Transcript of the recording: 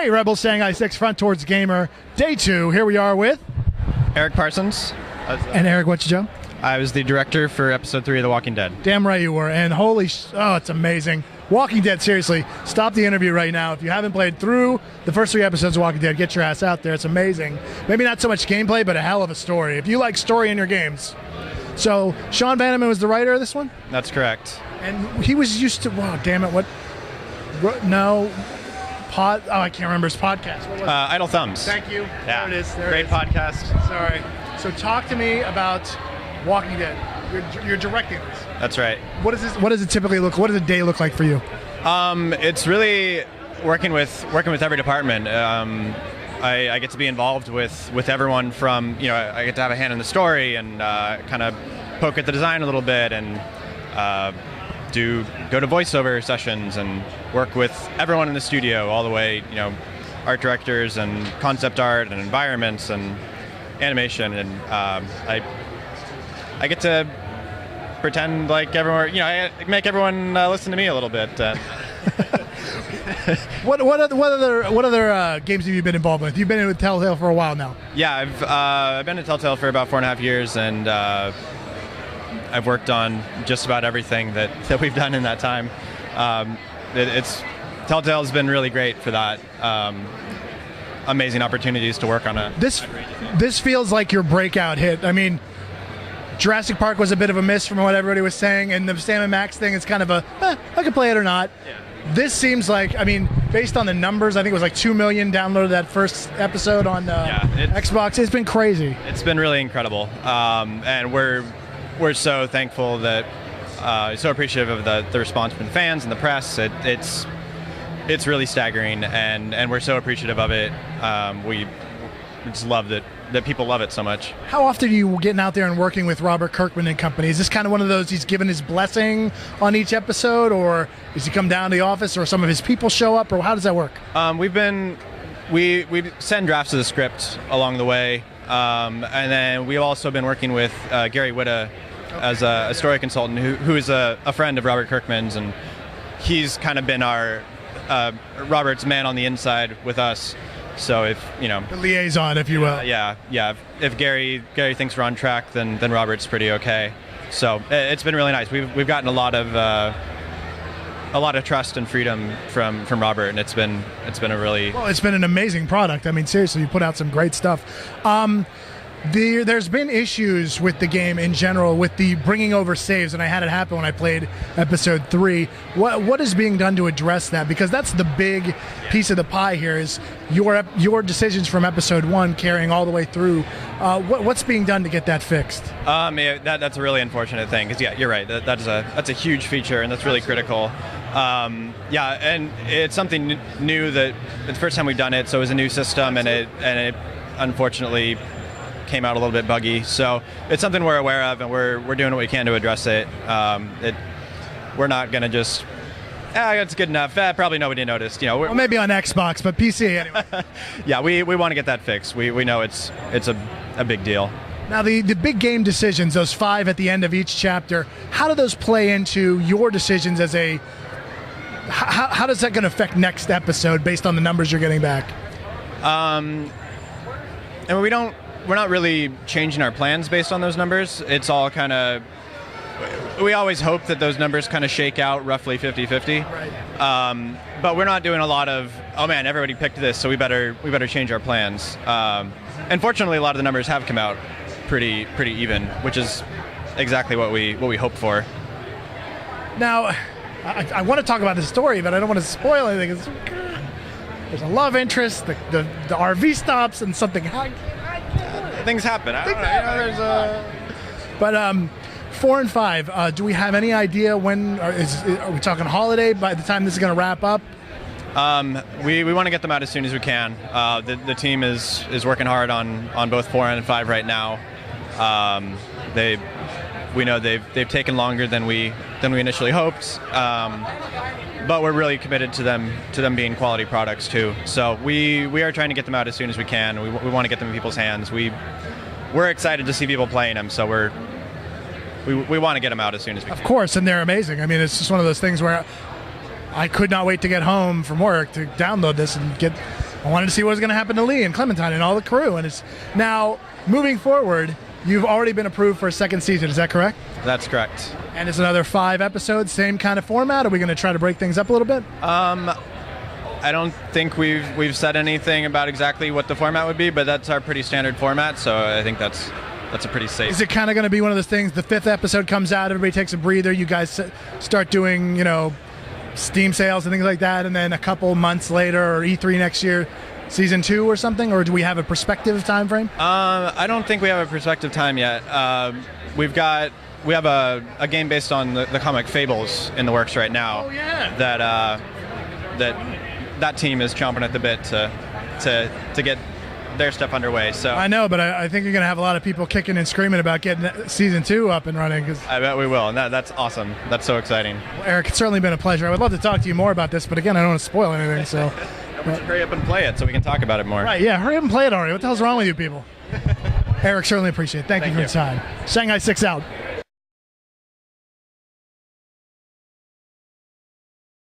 Hey, Rebels, Shanghai Six, Front Towards Gamer, Day 2. Here we are with Eric Parsons. And Eric, what's your job? I was the director for episode 3 of The Walking Dead. Damn right you were. And it's amazing. Walking Dead, seriously, stop the interview right now. If you haven't played through the first 3 episodes of Walking Dead, get your ass out there. It's amazing. Maybe not so much gameplay, but a hell of a story. If you like story in your games. So, Sean Vanneman was the writer of this one? That's correct. And he was used to, wow, damn it, I can't remember his podcast. What was it? Idle Thumbs. Thank you. Yeah. There it is. Great podcast. Sorry. So talk to me about Walking Dead. You're directing this. That's right. What does it typically look? What does a day look like for you? It's really working with every department. I get to be involved with everyone from, I get to have a hand in the story and kind of poke at the design a little bit and go to voiceover sessions and work with everyone in the studio all the way, art directors and concept art and environments and animation, and I get to pretend like everyone, I make everyone listen to me a little bit. What other games have you been involved with? You've been with Telltale for a while now. Yeah, I've been at Telltale for about 4.5 years, and I've worked on just about everything that we've done in that time. Telltale's been really great for that. Amazing opportunities to work on it. This feels like your breakout hit. I mean, Jurassic Park was a bit of a miss from what everybody was saying, and the Sam & Max thing is kind of I could play it or not. Yeah. This seems like, based on the numbers, I think it was like 2 million downloaded that first episode on Xbox. It's been crazy. It's been really incredible, and we're so thankful that, so appreciative of the response from the fans and the press. It's really staggering, and we're so appreciative of it. We just love that people love it so much. How often are you getting out there and working with Robert Kirkman and company? Is this kind of one of those he's given his blessing on each episode, or does he come down to the office, or some of his people show up, or how does that work? We send drafts of the script along the way, and then we've also been working with Gary Whitta as a story consultant who is a friend of Robert Kirkman's, and he's kind of been our Robert's man on the inside with us. So if the liaison, if you will. Yeah. If Gary thinks we're on track, then Robert's pretty okay. So it's been really nice. We've gotten a lot of trust and freedom from Robert, and it's been an amazing product. Seriously, you put out some great stuff. There's been issues with the game in general with the bringing over saves, and I had it happen when I played episode 3. What is being done to address that? Because that's the big piece of the pie here, is your decisions from episode 1 carrying all the way through. What's being done to get that fixed? That's a really unfortunate thing, because you're right. That's a huge feature, and that's really critical. And it's something new that it's the first time we've done it, so it was a new system, and it unfortunately came out a little bit buggy, so it's something we're aware of, and we're doing what we can to address it. We're not going to just, it's good enough. Probably nobody noticed. Well, maybe on Xbox, but PC anyway. Yeah, we want to get that fixed. We know it's a big deal. Now, the big game decisions, those 5 at the end of each chapter, how do those play into your decisions as how does that going to affect next episode based on the numbers you're getting back? We're not really changing our plans based on those numbers. It's all kind of, we always hope that those numbers kind of shake out roughly 50-50. Right. But we're not doing a lot of, oh man, everybody picked this, so we better change our plans. And fortunately, a lot of the numbers have come out pretty even, which is exactly what we hoped for. Now, I want to talk about the story, but I don't want to spoil anything. There's a love interest, the RV stops, and something things happen. But 4 and 5, do we have any idea when? Are we talking holiday by the time this is going to wrap up? We want to get them out as soon as we can. The team is working hard on both 4 and 5 right now. We know they've taken longer than we initially hoped, but we're really committed to them being quality products too. So we are trying to get them out as soon as we can. We want to get them in people's hands. We're excited to see people playing them, so we want to get them out as soon as we can. Of course, and they're amazing. It's just one of those things where I could not wait to get home from work to download this and get I wanted to see what was going to happen to Lee and Clementine and all the crew. And it's now moving forward. You've already been approved for a second season. Is that correct? That's correct. And it's another 5 episodes, same kind of format. Are we going to try to break things up a little bit? I don't think we've said anything about exactly what the format would be, but that's our pretty standard format. So I think that's a pretty safe. Is it kind of going to be one of those things? The 5th episode comes out, everybody takes a breather. You guys start doing, Steam sales and things like that, and then a couple months later, or E3 next year, season 2 or something, or do we have a prospective time frame? I don't think we have a prospective time yet. We have a game based on the comic Fables in the works right now. Oh yeah. That team is chomping at the bit to get their stuff underway. So I know, but I think you're going to have a lot of people kicking and screaming about getting season 2 up and running. I bet we will, and that's awesome. That's so exciting. Well, Eric, it's certainly been a pleasure. I would love to talk to you more about this, but again, I don't want to spoil anything. So hurry up and play it so we can talk about it more. Right? Yeah, hurry up and play it already. What the hell's wrong with you people? Eric, certainly appreciate it. Thank you for your time. Shanghai 6 out.